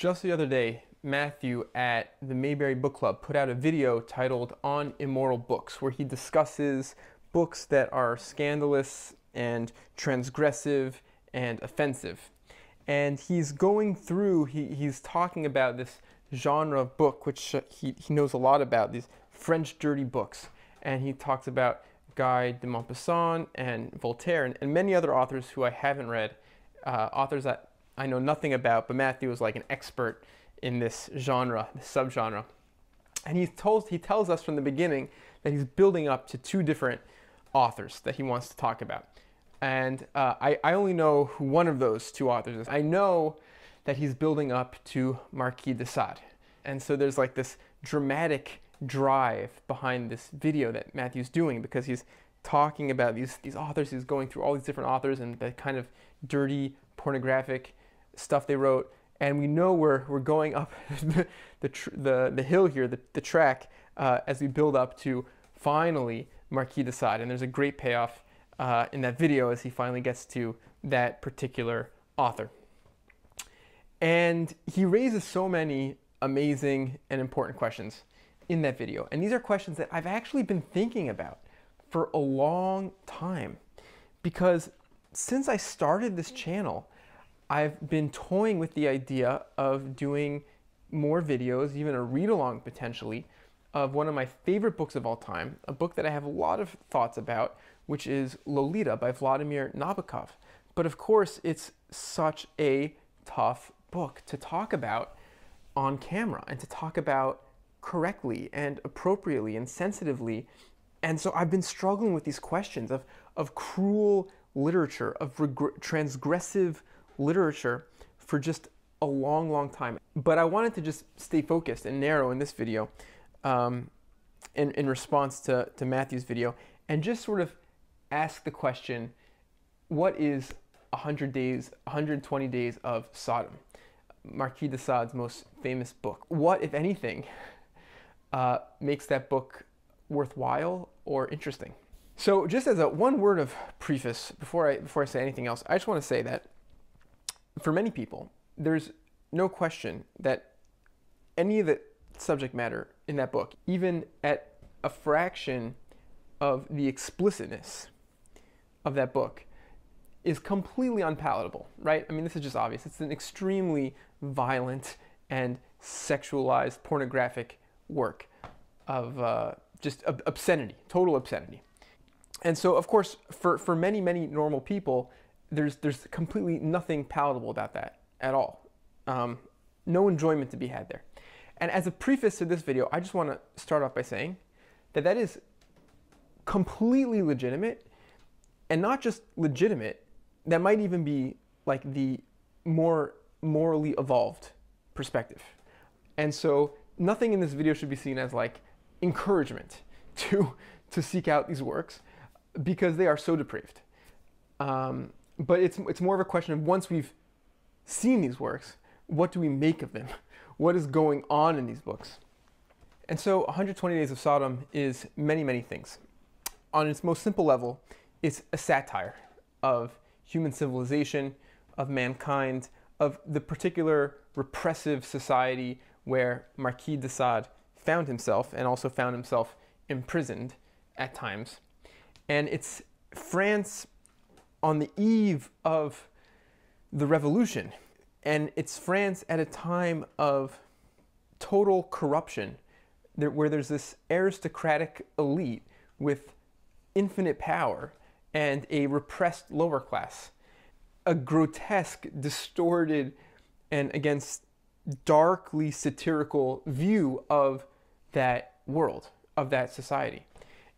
Just the other day, Matthew at the Mayberry Book Club put out a video titled On Immoral Books, where he discusses books that are scandalous and transgressive and offensive. And he's going through, he's talking about this genre of book, which he knows a lot about, these French dirty books. And he talks about Guy de Maupassant and Voltaire and many other authors who I haven't read, authors that I know nothing about, but Matthew is like an expert in this genre, this subgenre. And he tells us from the beginning that he's building up to two different authors that he wants to talk about. And I only know who one of those two authors is. I know that he's building up to Marquis de Sade. And so there's like this dramatic drive behind this video that Matthew's doing, because he's talking about these authors. He's going through all these different authors and the kind of dirty, pornographic stuff they wrote. And we know we're going up the hill here, the track, as we build up to finally Marquis de Sade. And there's a great payoff in that video as he finally gets to that particular author. And he raises so many amazing and important questions in that video. And these are questions that I've actually been thinking about for a long time, because since I started this channel, I've been toying with the idea of doing more videos, even a read-along potentially, of one of my favorite books of all time, a book that I have a lot of thoughts about, which is Lolita by Vladimir Nabokov. But of course, it's such a tough book to talk about on camera and to talk about correctly and appropriately and sensitively. And so I've been struggling with these questions of cruel literature, of transgressive literature for just a long, long time. But I wanted to just stay focused and narrow in this video in response to Matthew's video, and just sort of ask the question, what is 120 Days of Sodom? Marquis de Sade's most famous book. What, if anything, makes that book worthwhile or interesting? So just as one word of preface, before I say anything else, I just want to say that for many people, there's no question that any of the subject matter in that book, even at a fraction of the explicitness of that book, is completely unpalatable, right? I mean, this is just obvious. It's an extremely violent and sexualized, pornographic work of just obscenity, total obscenity. And so, of course, for many, many normal people, there's completely nothing palatable about that at all. No enjoyment to be had there. And as a preface to this video, I just want to start off by saying that that is completely legitimate, and not just legitimate, that might even be like the more morally evolved perspective. And so nothing in this video should be seen as like encouragement to seek out these works, because they are so depraved. But it's more of a question of, once we've seen these works, what do we make of them? What is going on in these books? And so 120 Days of Sodom is many, many things. On its most simple level, it's a satire of human civilization, of mankind, of the particular repressive society where Marquis de Sade found himself, and also found himself imprisoned at times. And it's France on the eve of the revolution. And it's France at a time of total corruption, where there's this aristocratic elite with infinite power and a repressed lower class. A grotesque, distorted, and against darkly satirical view of that world, of that society.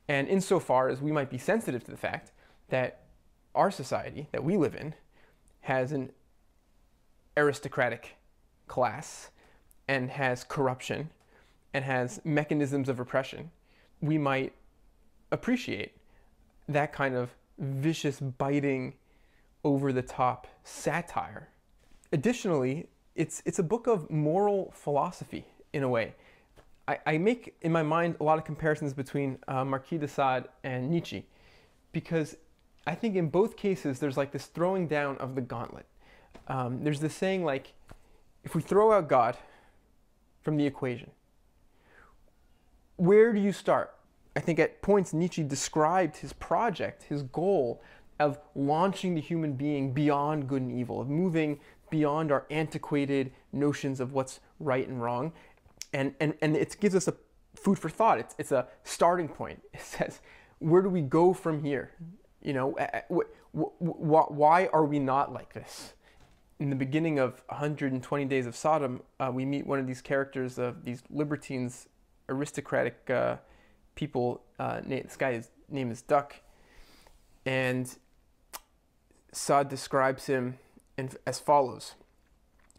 And insofar as we might be sensitive to the fact that our society that we live in has an aristocratic class and has corruption and has mechanisms of repression, we might appreciate that kind of vicious, biting, over-the-top satire. Additionally, it's a book of moral philosophy in a way. I make in my mind a lot of comparisons between Marquis de Sade and Nietzsche, because I think in both cases there's like this throwing down of the gauntlet. There's this saying like, if we throw out God from the equation, where do you start? I think at points Nietzsche described his project, his goal of launching the human being beyond good and evil, of moving beyond our antiquated notions of what's right and wrong. And it gives us a food for thought. It's a starting point. It says, where do we go from here? You know, why are we not like this? In the beginning of 120 Days of Sodom, we meet one of these characters, these libertines, aristocratic people. This guy's name is Duck. And Sod describes him as follows,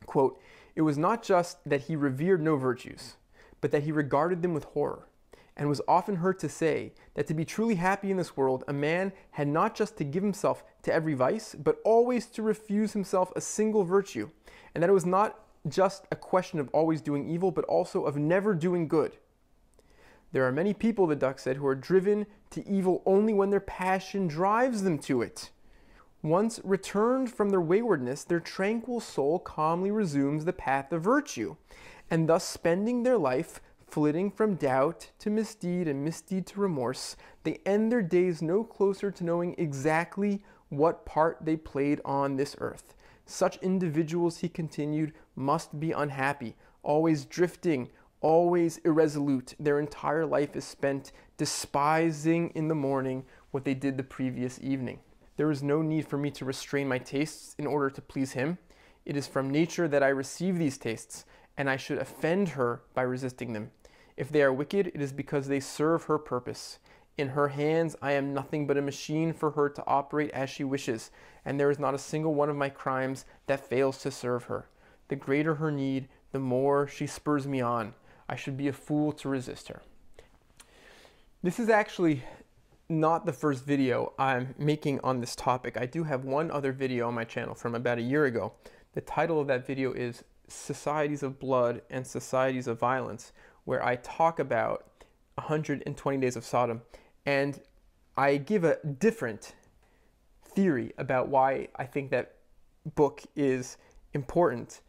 quote, "It was not just that he revered no virtues, but that he regarded them with horror, and was often heard to say that to be truly happy in this world, a man had not just to give himself to every vice, but always to refuse himself a single virtue, and that it was not just a question of always doing evil, but also of never doing good. There are many people," the Duck said, "who are driven to evil only when their passion drives them to it. Once returned from their waywardness, their tranquil soul calmly resumes the path of virtue, and thus spending their life flitting from doubt to misdeed and misdeed to remorse, they end their days no closer to knowing exactly what part they played on this earth. Such individuals," he continued, "must be unhappy, always drifting, always irresolute. Their entire life is spent despising in the morning what they did the previous evening. There is no need for me to restrain my tastes in order to please him. It is from nature that I receive these tastes, and I should offend her by resisting them. If they are wicked, it is because they serve her purpose. In her hands I am nothing but a machine for her to operate as she wishes, and there is not a single one of my crimes that fails to serve her. The greater her need, the more she spurs me on. I should be a fool to resist her." This is actually not the first video I'm making on this topic. I do have one other video on my channel from about a year ago. The title of that video is Societies of Blood and Societies of Violence, where I talk about 120 Days of Sodom, and I give a different theory about why I think that book is important.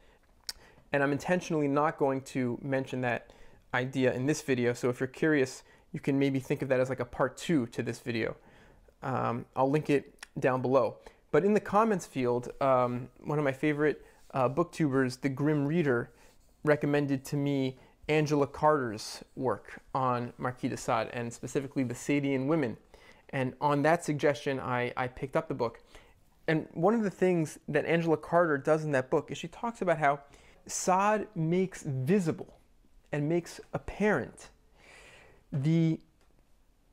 And I'm intentionally not going to mention that idea in this video, so if you're curious, you can maybe think of that as like a part 2 to this video. I'll link it down below. But in the comments field, one of my favorite booktubers, the Grimm Reader, recommended to me Angela Carter's work on Marquis de Sade, and specifically the Sadeian women. And on that suggestion, I picked up the book. And one of the things that Angela Carter does in that book is she talks about how Sade makes visible and makes apparent the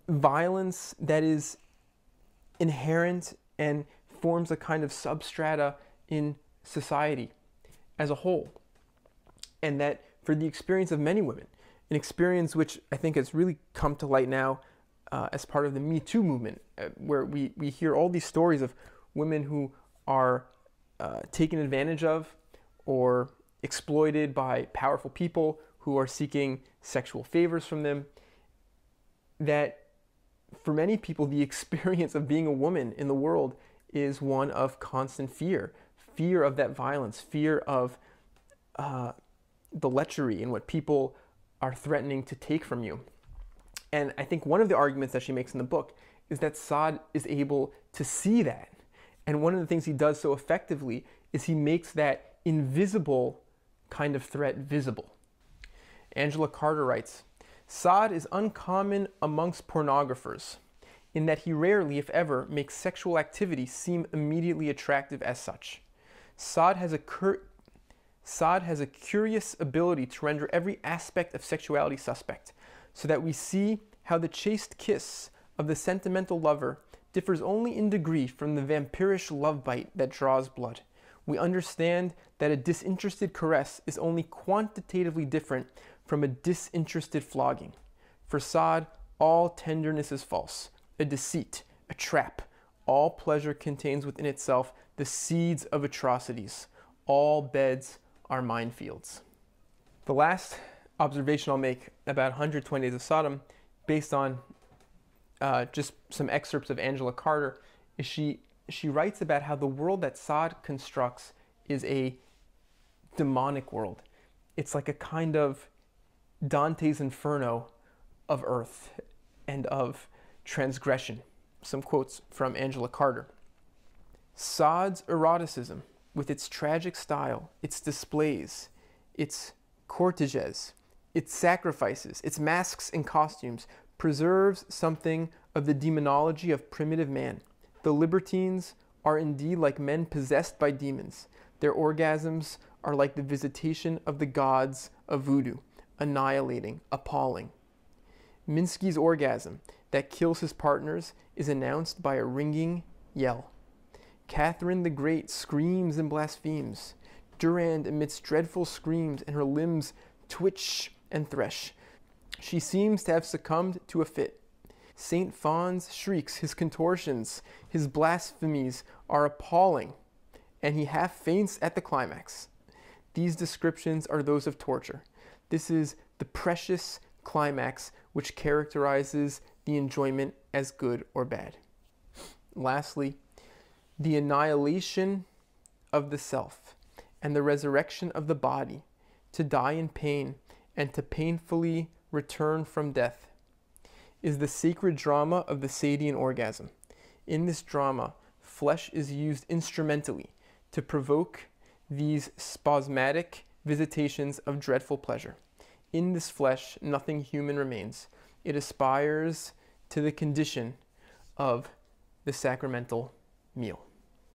violence that is inherent and forms a kind of substrata in society as a whole. And that for the experience of many women, an experience which I think has really come to light now as part of the Me Too movement, where we hear all these stories of women who are taken advantage of or exploited by powerful people who are seeking sexual favors from them, that for many people, the experience of being a woman in the world is one of constant fear. Fear of that violence, fear of the lechery and what people are threatening to take from you. And I think one of the arguments that she makes in the book is that Sade is able to see that. And one of the things he does so effectively is he makes that invisible kind of threat visible. Angela Carter writes, "Sade is uncommon amongst pornographers in that he rarely, if ever, makes sexual activity seem immediately attractive as such. Sade has a curious ability to render every aspect of sexuality suspect, so that we see how the chaste kiss of the sentimental lover differs only in degree from the vampirish love bite that draws blood. We understand that a disinterested caress is only quantitatively different from a disinterested flogging. For Sade, all tenderness is false, a deceit, a trap. All pleasure contains within itself the seeds of atrocities. All beds are minefields." The last observation I'll make about 120 Days of Sodom, based on just some excerpts of Angela Carter, is she writes about how the world that Sade constructs is a demonic world. It's like a kind of Dante's Inferno of earth and of transgression. Some quotes from Angela Carter. Sod's eroticism, with its tragic style, its displays, its corteges, its sacrifices, its masks and costumes, preserves something of the demonology of primitive man. The libertines are indeed like men possessed by demons. Their orgasms are like the visitation of the gods of voodoo, annihilating, appalling. Minsky's orgasm that kills his partners is announced by a ringing yell. Catherine the Great screams and blasphemes. Durand emits dreadful screams and her limbs twitch and thresh. She seems to have succumbed to a fit. St. Fons shrieks, his contortions, his blasphemies are appalling, and he half faints at the climax. These descriptions are those of torture. This is the precious climax which characterizes the enjoyment as good or bad. Lastly, the annihilation of the self and the resurrection of the body to die in pain and to painfully return from death is the sacred drama of the Sadeian orgasm. In this drama, flesh is used instrumentally to provoke these spasmodic visitations of dreadful pleasure. In this flesh, nothing human remains. It aspires to the condition of the sacramental meal.